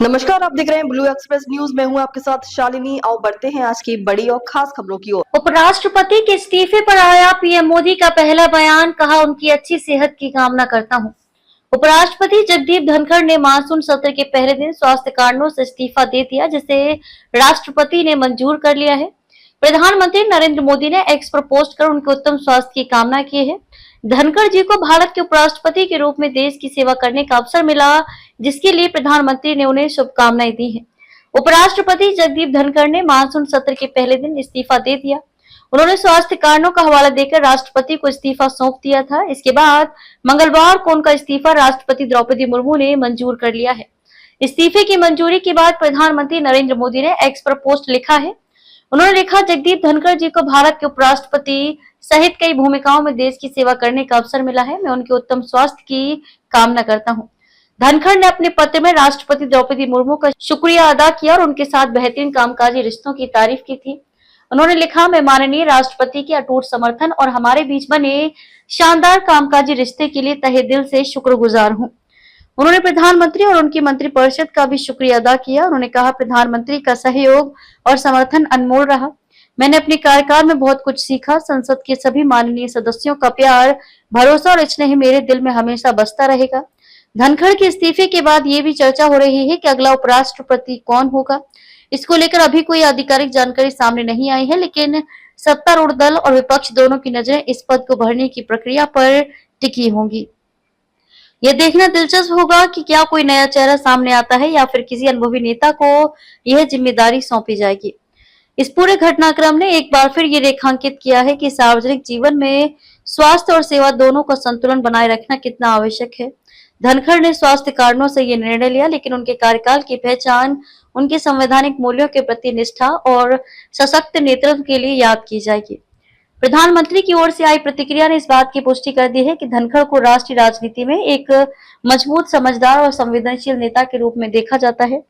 नमस्कार, आप देख रहे हैं ब्लू एक्सप्रेस न्यूज। मैं हूं आपके साथ शालिनी। आओ बढ़ते हैं आज की बड़ी और खास खबरों की ओर। उपराष्ट्रपति के इस्तीफे पर आया पीएम मोदी का पहला बयान, कहा उनकी अच्छी सेहत की कामना करता हूं। उपराष्ट्रपति जगदीप धनखड़ ने मानसून सत्र के पहले दिन स्वास्थ्य कारणों से इस्तीफा दे दिया, जिसे राष्ट्रपति ने मंजूर कर लिया है। प्रधानमंत्री नरेंद्र मोदी ने एक्स पर पोस्ट कर उनके उत्तम स्वास्थ्य की कामना की है। धनखड़ जी को भारत के उपराष्ट्रपति के रूप में देश की सेवा करने का अवसर मिला, जिसके लिए प्रधानमंत्री ने उन्हें शुभकामनाएं दी हैं। उपराष्ट्रपति जगदीप धनखड़ ने मानसून सत्र के पहले दिन इस्तीफा दे दिया। उन्होंने स्वास्थ्य कारणों का हवाला देकर राष्ट्रपति को इस्तीफा सौंप दिया था। इसके बाद मंगलवार को उनका इस्तीफा राष्ट्रपति द्रौपदी मुर्मू ने मंजूर कर लिया है। इस्तीफे की मंजूरी के बाद प्रधानमंत्री नरेंद्र मोदी ने एक्स पर पोस्ट लिखा है। उन्होंने लिखा, जगदीप धनखड़ जी को भारत के उपराष्ट्रपति सहित कई भूमिकाओं में देश की सेवा करने का अवसर मिला है। मैं उनके उत्तम स्वास्थ्य की कामना करता हूँ। धनखड़ ने अपने पत्र में राष्ट्रपति द्रौपदी मुर्मू का शुक्रिया अदा किया और उनके साथ बेहतरीन कामकाजी रिश्तों की तारीफ की थी। उन्होंने लिखा, मैं माननीय राष्ट्रपति के अटूट समर्थन और हमारे बीच बने शानदार कामकाजी रिश्ते के लिए तहे दिल से शुक्रगुजार हूँ। उन्होंने प्रधानमंत्री और उनकी मंत्रिपरिषद का भी शुक्रिया अदा किया। उन्होंने कहा, प्रधानमंत्री का सहयोग और समर्थन अनमोल रहा। मैंने अपने कार्यकाल में बहुत कुछ सीखा। संसद के सभी माननीय सदस्यों का प्यार, भरोसा और स्नेह मेरे दिल में हमेशा बसता रहेगा। धनखड़ के इस्तीफे के बाद ये भी चर्चा हो रही है कि अगला उपराष्ट्रपति कौन होगा। इसको लेकर अभी कोई आधिकारिक जानकारी सामने नहीं आई है, लेकिन सत्तारूढ़ दल और विपक्ष दोनों की नजरें इस पद को भरने की प्रक्रिया पर टिकी होंगी। यह देखना दिलचस्प होगा कि क्या कोई नया चेहरा सामने आता है या फिर किसी अनुभवी नेता को यह जिम्मेदारी सौंपी जाएगी। इस पूरे घटनाक्रम ने एक बार फिर ये रेखांकित किया है कि सार्वजनिक जीवन में स्वास्थ्य और सेवा दोनों का संतुलन बनाए रखना कितना आवश्यक है। धनखड़ ने स्वास्थ्य कारणों से ये निर्णय लिया, लेकिन उनके कार्यकाल की पहचान उनके संवैधानिक मूल्यों के प्रति निष्ठा और सशक्त नेतृत्व के लिए याद की जाएगी। प्रधानमंत्री की ओर से आई प्रतिक्रिया ने इस बात की पुष्टि कर दी है कि धनखड़ को राष्ट्रीय राजनीति में एक मजबूत, समझदार और संवेदनशील नेता के रूप में देखा जाता है।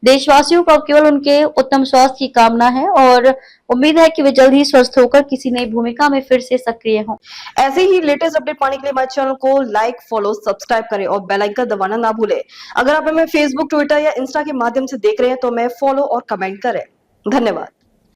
देशवासियों को केवल उनके उत्तम स्वास्थ्य की कामना है और उम्मीद है कि वे जल्द ही स्वस्थ होकर किसी नई भूमिका में फिर से सक्रिय हों। ऐसे ही लेटेस्ट अपडेट पाने के लिए हमारे चैनल को लाइक, फॉलो, सब्सक्राइब करें और बेल आइकन दबाना ना भूलें। अगर आप हमें फेसबुक, ट्विटर या इंस्टा के माध्यम से देख रहे हैं तो हमें फॉलो और कमेंट करें। धन्यवाद।